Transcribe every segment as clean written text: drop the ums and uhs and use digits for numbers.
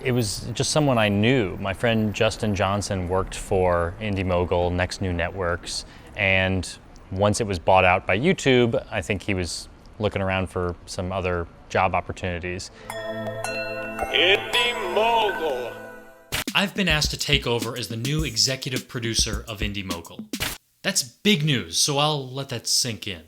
It was just someone I knew. My friend Justin Johnson worked for Indy Mogul, Next New Networks, and once it was bought out by YouTube, I think he was looking around for some other job opportunities. Indy Mogul. I've been asked to take over as the new executive producer of Indy Mogul. That's big news, so I'll let that sink in.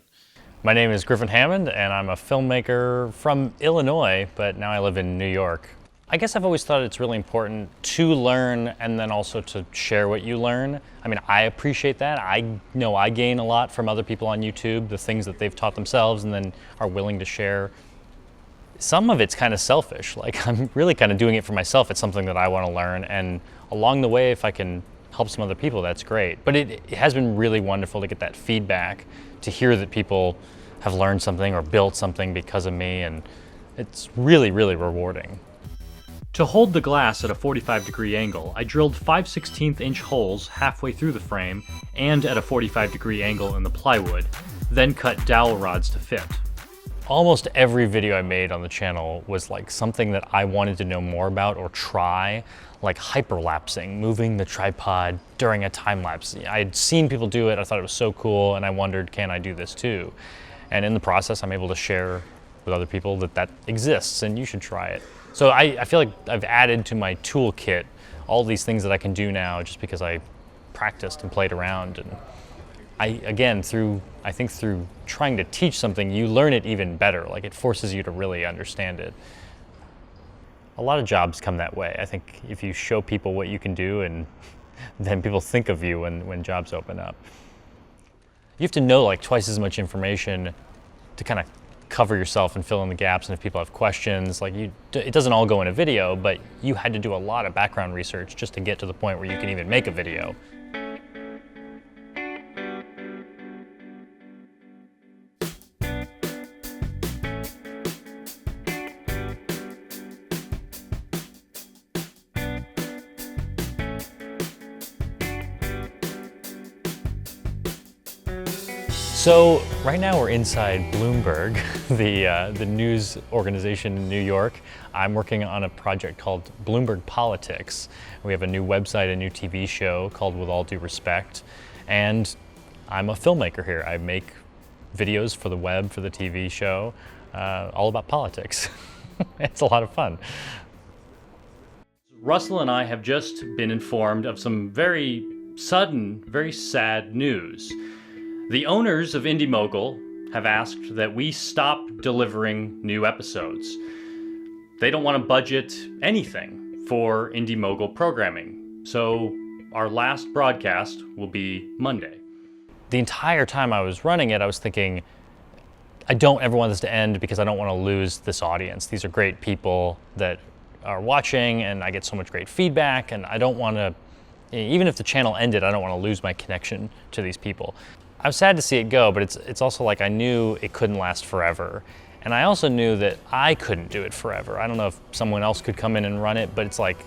My name is Griffin Hammond, and I'm a filmmaker from Illinois, but now I live in New York. I guess I've always thought it's really important to learn and then also to share what you learn. I mean, I appreciate that. I know I gain a lot from other people on YouTube, the things that they've taught themselves and then are willing to share. Some of it's kind of selfish. Like, I'm really kind of doing it for myself. It's something that I want to learn, and along the way, if I can help some other people, that's great. But it has been really wonderful to get that feedback, to hear that people have learned something or built something because of me, and it's really, really rewarding. To hold the glass at a 45-degree angle, I drilled 5/16" holes halfway through the frame and at a 45-degree angle in the plywood, then cut dowel rods to fit. Almost every video I made on the channel was like something that I wanted to know more about or try, like hyperlapsing, moving the tripod during a time lapse. I had seen people do it, I thought it was so cool, and I wondered, can I do this too? And in the process, I'm able to share with other people that exists and you should try it. So I feel like I've added to my toolkit all these things that I can do now just because I practiced and played around. And I think through trying to teach something, you learn it even better. Like, it forces you to really understand it. A lot of jobs come that way. I think if you show people what you can do, and then people think of you when jobs open up. You have to know like twice as much information to kind of cover yourself and fill in the gaps, and if people have questions, like it doesn't all go in a video, but you had to do a lot of background research just to get to the point where you can even make a video. So right now we're inside Bloomberg, the news organization in New York. I'm working on a project called Bloomberg Politics. We have a new website, a new TV show called With All Due Respect, and I'm a filmmaker here. I make videos for the web, for the TV show, all about politics. It's a lot of fun. Russell and I have just been informed of some very sudden, very sad news. The owners of Indy Mogul have asked that we stop delivering new episodes. They don't want to budget anything for Indy Mogul programming, so our last broadcast will be Monday. The entire time I was running it, I was thinking, I don't ever want this to end because I don't want to lose this audience. These are great people that are watching, and I get so much great feedback, and I don't want to, even if the channel ended, I don't want to lose my connection to these people. I was sad to see it go, but it's also like I knew it couldn't last forever. And I also knew that I couldn't do it forever. I don't know if someone else could come in and run it, but it's like,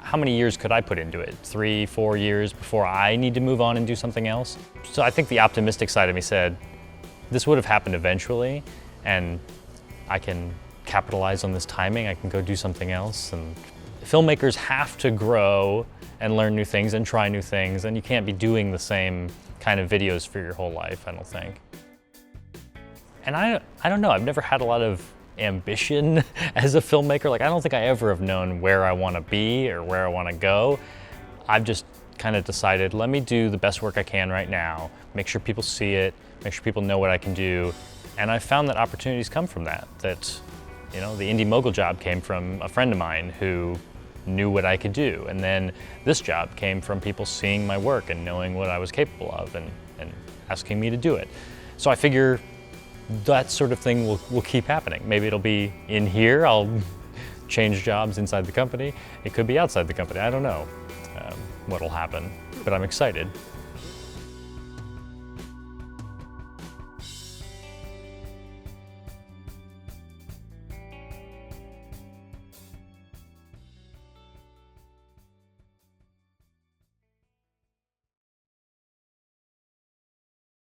how many years could I put into it? 3, 4 years before I need to move on and do something else? So I think the optimistic side of me said, this would have happened eventually, and I can capitalize on this timing. I can go do something else. And filmmakers have to grow and learn new things and try new things, and you can't be doing the same kind of videos for your whole life, I don't think. And I don't know, I've never had a lot of ambition as a filmmaker. Like, I don't think I ever have known where I want to be or where I want to go. I've just kind of decided, let me do the best work I can right now, make sure people see it, make sure people know what I can do. And I found that opportunities come from that, you know, the Indy Mogul job came from a friend of mine who knew what I could do. And then this job came from people seeing my work and knowing what I was capable of and asking me to do it. So I figure that sort of thing will keep happening. Maybe it'll be in here, I'll change jobs inside the company. It could be outside the company, I don't know what'll happen, but I'm excited.